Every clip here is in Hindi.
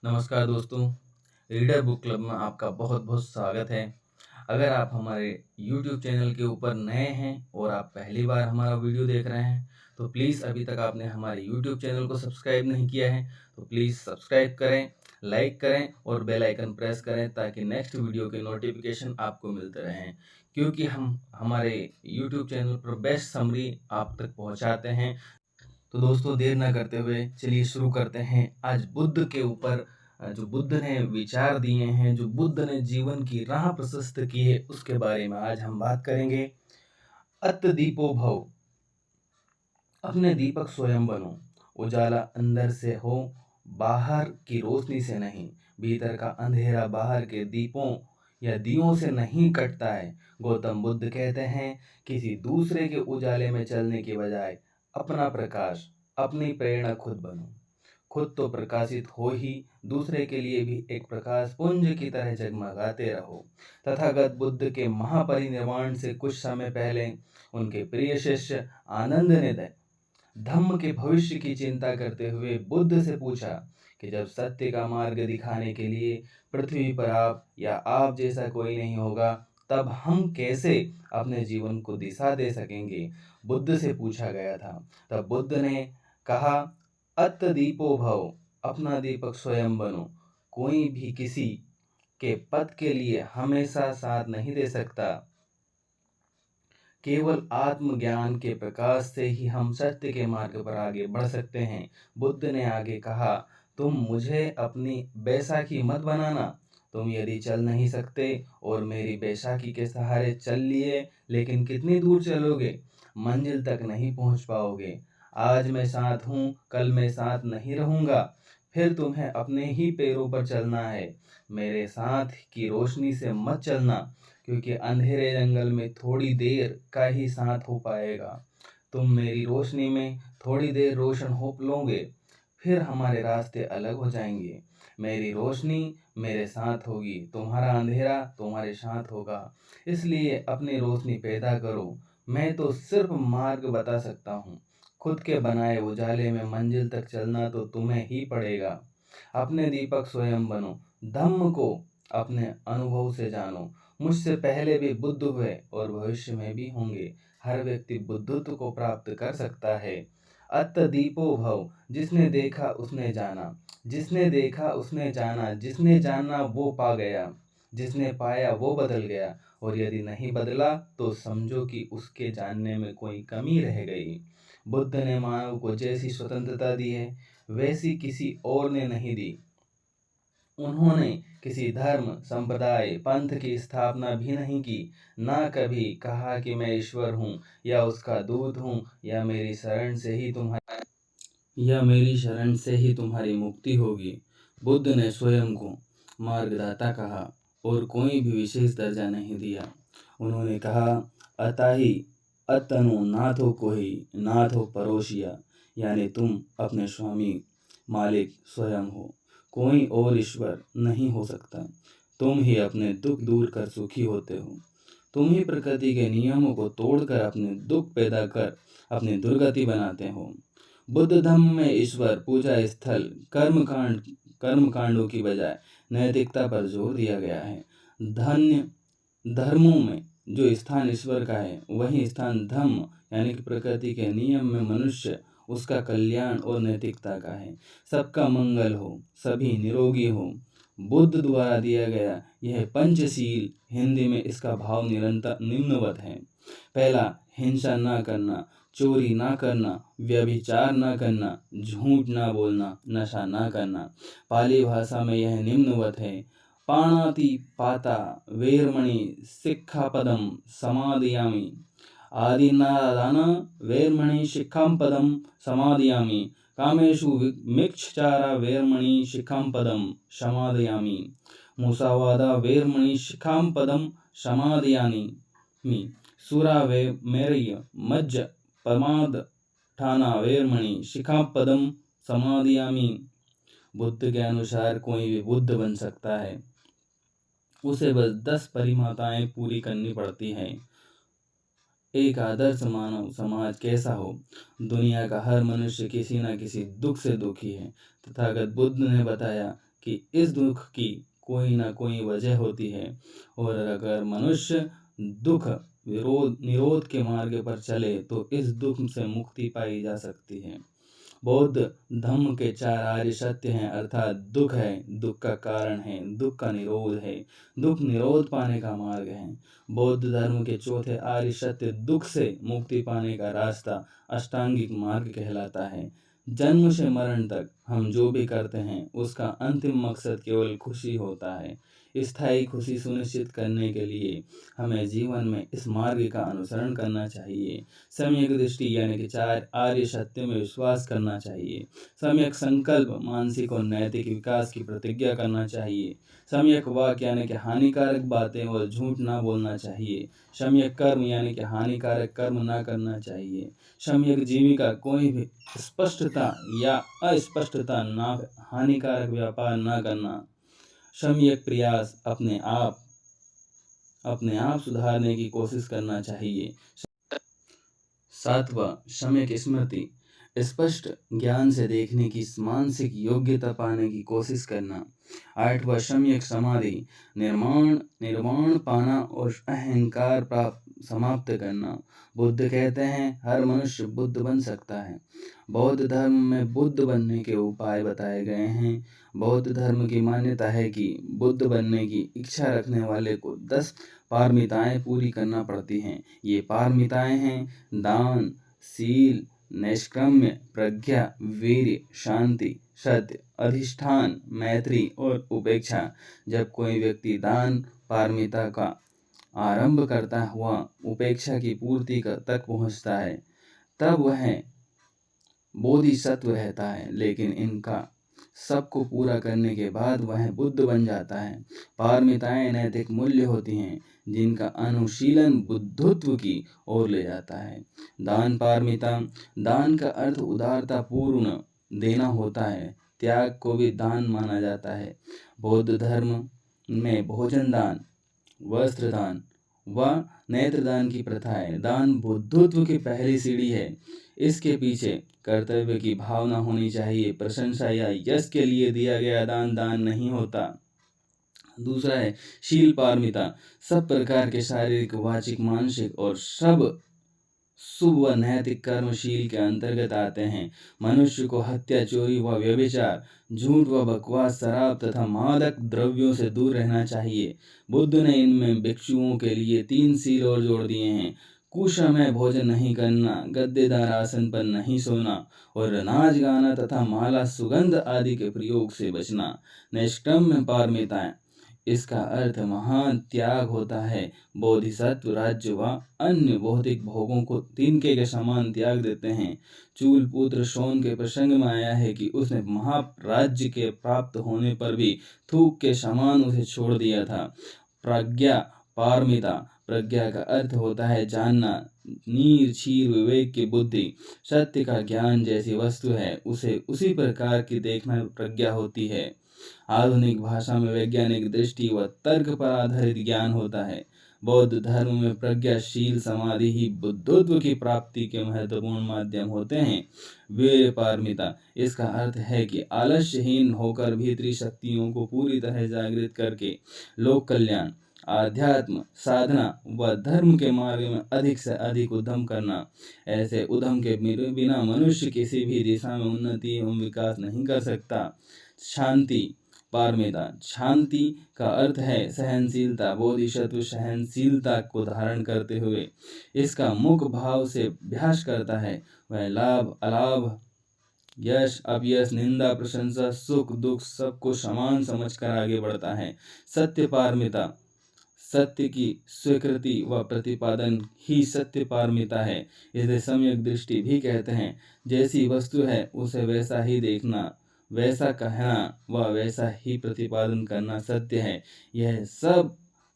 नमस्कार दोस्तों, रीडर बुक क्लब में आपका बहुत बहुत स्वागत है। अगर आप हमारे YouTube चैनल के ऊपर नए हैं और आप पहली बार हमारा वीडियो देख रहे हैं तो प्लीज़ अभी तक आपने हमारे YouTube चैनल को सब्सक्राइब नहीं किया है तो प्लीज़ सब्सक्राइब करें, लाइक करें और बेल आइकन प्रेस करें ताकि नेक्स्ट वीडियो के नोटिफिकेशन आपको मिलते रहें। क्योंकि हम हमारे YouTube चैनल पर बेस्ट समरी आप तक पहुंचाते हैं। तो दोस्तों देर ना करते हुए चलिए शुरू करते हैं। आज बुद्ध के ऊपर जो बुद्ध ने विचार दिए हैं, जो बुद्ध ने जीवन की राह प्रशस्त की है, उसके बारे में आज हम बात करेंगे। अत दीपो भव, अपने दीपक स्वयं बनो। उजाला अंदर से हो, बाहर की रोशनी से नहीं। भीतर का अंधेरा बाहर के दीपों या दियों से नहीं कटता है। गौतम बुद्ध कहते हैं, किसी दूसरे के उजाले में चलने के बजाय अपना प्रकाश, अपनी प्रेरणा खुद बनो। खुद तो प्रकाशित हो ही, दूसरे के लिए भी एक प्रकाश पुंज की तरह जगमगाते रहो। तथागत बुद्ध के महापरिनिर्वाण से कुछ समय पहले उनके प्रिय शिष्य आनंद ने धम्म के भविष्य की चिंता करते हुए बुद्ध से पूछा कि जब सत्य का मार्ग दिखाने के लिए पृथ्वी पर आप या आप जैसा कोई नहीं होगा, तब हम कैसे अपने जीवन को दिशा दे सकेंगे। बुद्ध से पूछा गया था। तब बुद्ध ने कहा, अत दीपो भव, अपना दीपक स्वयं बनो। कोई भी किसी के पथ के लिए हमेशा साथ नहीं दे सकता। केवल आत्मज्ञान के प्रकाश से ही हम सत्य के मार्ग पर आगे बढ़ सकते हैं। बुद्ध ने आगे कहा, तुम मुझे अपनी बैसाखी मत बनाना। तुम यदि चल नहीं सकते और मेरी बैसाखी के सहारे चल लिए, लेकिन कितनी दूर चलोगे? मंजिल तक नहीं पहुंच पाओगे। आज मैं साथ हूँ, कल मैं साथ नहीं रहूँगा। फिर तुम्हें अपने ही पैरों पर चलना है। मेरे साथ की रोशनी से मत चलना, क्योंकि अंधेरे जंगल में थोड़ी देर का ही साथ हो पाएगा। तुम मेरी रोशनी में थोड़ी देर रोशन हो लोगे, फिर हमारे रास्ते अलग हो जाएंगे। मेरी रोशनी मेरे साथ होगी, तुम्हारा अंधेरा तुम्हारे साथ होगा। इसलिए अपनी रोशनी पैदा करो। मैं तो सिर्फ मार्ग बता सकता हूँ। खुद के बनाए उजाले में मंजिल तक चलना तो तुम्हें ही पड़ेगा। अपने दीपक स्वयं बनो। धम्म को अपने अनुभव से जानो। मुझसे पहले भी बुद्ध हुए और भविष्य में भी होंगे। हर व्यक्ति बुद्धत्व को प्राप्त कर सकता है। अत दीपो भव, जिसने देखा उसने जाना, जिसने देखा उसने जाना, जिसने जाना वो पा गया, जिसने पाया वो बदल गया, और यदि नहीं बदला तो समझो कि उसके जानने में कोई कमी रह गई। बुद्ध ने मानव को जैसी स्वतंत्रता दी है, वैसी किसी और ने नहीं दी। उन्होंने किसी धर्म, संप्रदाय, पंथ की स्थापना भी नहीं की। ना कभी कहा कि मैं ईश्वर हूँ या उसका दूत हूँ या मेरी शरण से ही तुम्हारी मुक्ति होगी। बुद्ध ने स्वयं को मार्गदाता कहा और कोई भी विशेष दर्जा नहीं दिया। उन्होंने कहा, अताही अतनु नाथो कोही नाथो परोशिया, यानी तुम अपने स्वामी मालिक स्वयं हो, कोई और ईश्वर नहीं हो सकता। तुम ही अपने दुख दूर कर सुखी होते हो। तुम ही प्रकृति के नियमों को तोड़कर अपने दुख पैदा कर अपनी दुर्गति बनाते हो। बुद्ध धम्म में ईश्वर पूजा स्थल कर्म कांडों की बजाय नैतिकता पर जोर दिया गया है। धन्य धर्मों में जो स्थान ईश्वर का है, वही स्थान धम्म यानी कि प्रकृति के नियम में मनुष्य, उसका कल्याण और नैतिकता का है। सबका मंगल हो, सभी निरोगी हो। बुद्ध द्वारा दिया गया यह पंचशील, हिंदी में इसका भाव निरंतर निम्नवत है। पहला, हिंसा ना करना, चोरी ना करना, व्यभिचार ना करना, झूठ ना बोलना, नशा ना करना। पाली भाषा में यह निम्नवत है, पाणाति पाता वेरमणि शिक्षापदम समादयामि। आदिनादान वेरमणि शिक्षापदम समादयामि। कामेषु मिक्षचारा वेरमणि शिक्षापदम समादयामि। मुसावादा वेरमणि शिक्षापदम समादयामि। सुरा वे मेरय मज्ज प्रमाद ठाना वेरमणि शिक्षापदम समादयामि। बुद्ध के अनुसार कोई भी बुद्ध बन सकता है, उसे बस 10 परिमाताएं पूरी करनी पड़ती हैं। एक आदर्श मानव समाज कैसा हो? दुनिया का हर मनुष्य किसी न किसी दुख से दुखी है। तथागत बुद्ध ने बताया कि इस दुख की कोई ना कोई वजह होती है, और अगर मनुष्य दुख विरोध निरोध के मार्ग पर चले तो इस दुख से मुक्ति पाई जा सकती है। बौद्ध धर्म के 4 आर्य सत्य हैं, अर्थात दुख है, दुख का कारण है, दुख का निरोध है, दुख निरोध पाने का मार्ग है। बौद्ध धर्म के चौथे आर्य सत्य दुख से मुक्ति पाने का रास्ता अष्टांगिक मार्ग कहलाता है। जन्म से मरण तक हम जो भी करते हैं उसका अंतिम मकसद केवल खुशी होता है। स्थायी खुशी सुनिश्चित करने के लिए हमें जीवन में इस मार्ग का अनुसरण करना चाहिए। सम्यक दृष्टि यानी कि 4 आर्य सत्य में विश्वास करना चाहिए। सम्यक संकल्प मानसिक और नैतिक विकास की प्रतिज्ञा करना चाहिए। सम्यक वाक्य यानी कि हानिकारक बातें और झूठ ना बोलना चाहिए। सम्यक कर्म यानी कि हानिकारक कर्म ना करना चाहिए। सम्यक जीविका कोई भी स्पष्टता या अस्पष्टता ना, हानिकारक व्यापार ना करना। सम्यक प्रयास अपने आप सुधारने की कोशिश करना चाहिए। 7वां सम्यक स्मृति स्पष्ट ज्ञान से देखने की मानसिक योग्यता पाने की कोशिश करना। 8वां सम्यक समाधि निर्वाण पाना और अहंकार समाप्त करना। बुद्ध कहते हैं हर मनुष्य बुद्ध बन सकता है। बौद्ध धर्म में बुद्ध बनने के उपाय बताए गए हैं। बौद्ध धर्म की मान्यता है कि बुद्ध बनने की इच्छा रखने वाले को 10 पारमिताएं पूरी करना पड़ती हैं। ये पारमिताएं हैं दान, शील, नैष्कर्म्य, प्रज्ञा, वीर्य, शांति, सत्य, अधिष्ठान, मैत्री और उपेक्षा। जब कोई व्यक्ति दान पारमिता का आरंभ करता हुआ उपेक्षा की पूर्ति तक पहुंचता है तब वह बोधिसत्व रहता है, लेकिन इनका सबको पूरा करने के बाद वह बुद्ध बन जाता है। पारमिताएं नैतिक मूल्य होती हैं जिनका अनुशीलन बुद्धत्व की ओर ले जाता है। दान पारमिता दान का अर्थ उदारता पूर्ण देना होता है। त्याग को भी दान माना जाता है। बौद्ध धर्म में भोजन दान, वस्त्र दान व नेत्रदान की प्रथा है। दान बुद्धत्व की पहली सीढ़ी है। इसके पीछे कर्तव्य की भावना होनी चाहिए। प्रशंसा या यश के लिए दिया गया दान दान नहीं होता। दूसरा है शील पारमिता सब प्रकार के शारीरिक, वाचिक, मानसिक और सब शुभ व नैतिक कर्म शील के अंतर्गत आते हैं। मनुष्य को हत्या, चोरी व व्यभिचार, झूठ व बकवास, शराब तथा मादक द्रव्यों से दूर रहना चाहिए। बुद्ध ने इनमें भिक्षुओं के लिए 3 शील और जोड़ दिए हैं। कुसमय भोजन नहीं करना, गद्देदार आसन पर नहीं सोना और नाच गाना तथा माला सुगंध आदि के प्रयोग से बचना। नैष्कर्म्य पारमिताएं इसका अर्थ महान त्याग होता है। बोधिसत्व राज्य व अन्य भौतिक भोगों को तिनके के समान त्याग देते हैं। चूल पुत्र सोन के प्रसंग में आया है कि उसने महाराज्य के प्राप्त होने पर भी थूक के समान उसे छोड़ दिया था। प्रज्ञा पारमिता प्रज्ञा का अर्थ होता है जानना। नीर क्षीर विवेक की बुद्धि सत्य का ज्ञान जैसी वस्तु है उसे उसी प्रकार की देखना प्रज्ञा होती है। आधुनिक भाषा में वैज्ञानिक दृष्टि व तर्क पर आधारित ज्ञान होता है। बौद्ध धर्म में प्रज्ञाशील समाधि ही बुद्धत्व की प्राप्ति के महत्वपूर्ण माध्यम होते हैं। वीर्य पारमिता इसका अर्थ है कि आलस्यहीन होकर भीतरी शक्तियों को पूरी तरह जागृत करके लोक कल्याण, आध्यात्म, साधना व धर्म के मार्ग में अधिक से अधिक उद्यम करना। ऐसे उद्यम के बिना मनुष्य किसी भी दिशा में उन्नति एवं विकास नहीं कर सकता। शांति पारमिता शांति का अर्थ है सहनशीलता। बोधिसत्व सहनशीलता को धारण करते हुए इसका मुख्य भाव से अभ्यास करता है। वह लाभ अलाभ, यश अपयश, निंदा प्रशंसा, सुख दुख सबको समान समझकर आगे बढ़ता है। सत्य पारमिता सत्य की स्वीकृति व प्रतिपादन ही सत्य पारमिता है। इसे सम्यक दृष्टि भी कहते हैं। जैसी वस्तु है उसे वैसा ही देखना, वैसा कहना व वैसा ही प्रतिपादन करना सत्य है।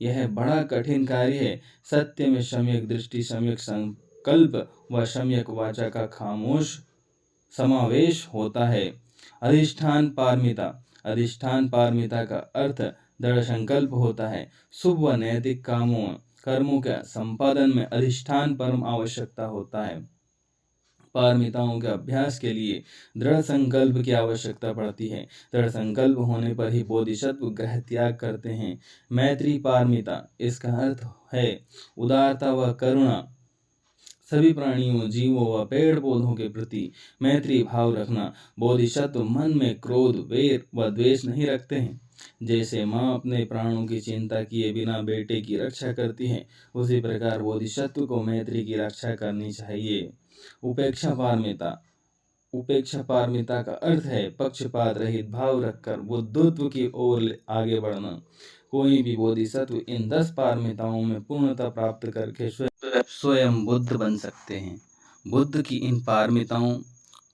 यह बड़ा कठिन कार्य है। सत्य में सम्यक दृष्टि, सम्यक संकल्प व सम्यक वाचा का खामोश समावेश होता है। अधिष्ठान पारमिता का अर्थ दृढ़ संकल्प होता है। शुभ व नैतिक कर्मों के संपादन में अधिष्ठान परम आवश्यकता होता है। पारमिताओं के अभ्यास के लिए दृढ़ संकल्प की आवश्यकता पड़ती है। दृढ़ संकल्प होने पर ही बोधिसत्व ग्रह त्याग करते हैं। मैत्री पारमिता, इसका अर्थ है उदारता व करुणा। सभी प्राणियों, जीवों व पेड़ पौधों के प्रति मैत्री भाव रखना। बोधिसत्व मन में क्रोध, वैर व द्वेष नहीं रखते हैं। जैसे माँ अपने प्राणों की चिंता किए बिना बेटे की रक्षा करती है, उसी प्रकार बोधिसत्व को मैत्री की रक्षा करनी चाहिए। उपेक्षा पारमिता, उपेक्षा पारमिता का अर्थ है पक्षपात रहित भाव रखकर बुद्धत्व की ओर आगे बढ़ना। कोई भी बोधिसत्व इन 10 पारमिताओं में पूर्णता प्राप्त करके स्वयं बुद्ध बन सकते हैं। बुद्ध की इन पारमिताओं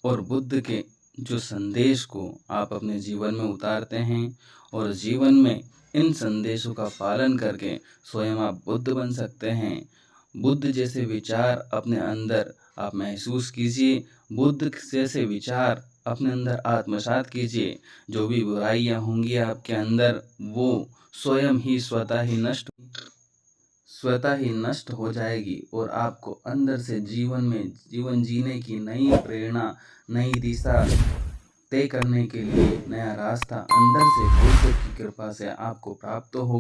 और बुद्ध के जो संदेश को आप अपने जीवन में उतारते हैं और जीवन में इन संदेशों का पालन करके स्वयं आप बुद्ध बन सकते हैं। बुद्ध जैसे विचार अपने अंदर आप महसूस कीजिए, बुद्ध जैसे विचार अपने अंदर आत्मसात कीजिए। जो भी बुराइयां होंगी आपके अंदर, वो स्वयं ही स्वतः ही नष्ट हो जाएगी और आपको अंदर से जीवन जीने की नई प्रेरणा, नई दिशा तय करने के लिए नया रास्ता अंदर से बुद्ध की कृपा से आपको प्राप्त होगा।